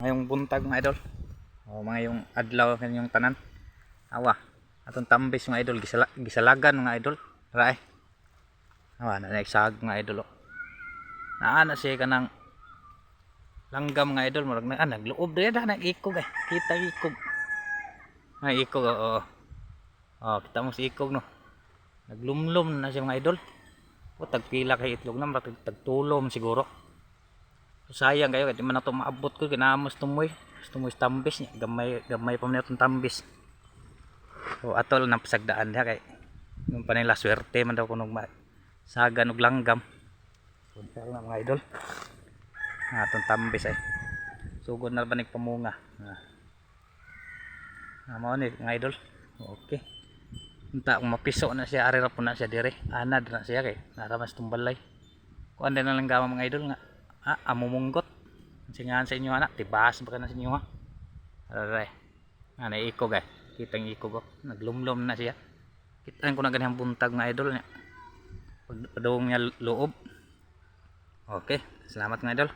Ngayong buntag mga idol. O mga yung adlaw kanyang tanan. Awa, atong tambis mga idol, gisalagan mga idol. Ra. Awa na nagsag mga idol. Naa na siya kanang langgam mga idol, murag na nagloob diri da nag-ikog eh. Kita ikog. Ay ikog oo. Oh, kita mo si ikog no. Naglumlum na siya mga idol. O tagpila kay itlog na, tagtulom siguro. So, sayang kayo kaya di man na ito maabot ko, kinamos tumoy tambis niya, gamay pa man itong tambis. So atol nang pasagdaan niya kay nung panila swerte man daw kunog sagan og langgam. So na mga idol, atong tambis ay sugod na ba pamunga. Mao ni mga idol. Okay, unta kung mapiso na siya, ari ra po na siya dire, anad na siya kay naramas tumbalay. Kuan din na lang gamang mga idol nga amumunggot singahan sa inyo anak, tibas ba ka na sa inyo ha. Aray, naikog eh, kitang ikog oh. Naglumlum na siya, kitaan ko na ganyan buntag mga idol niya, pagpadong niya loob. Okay, salamat mga idol.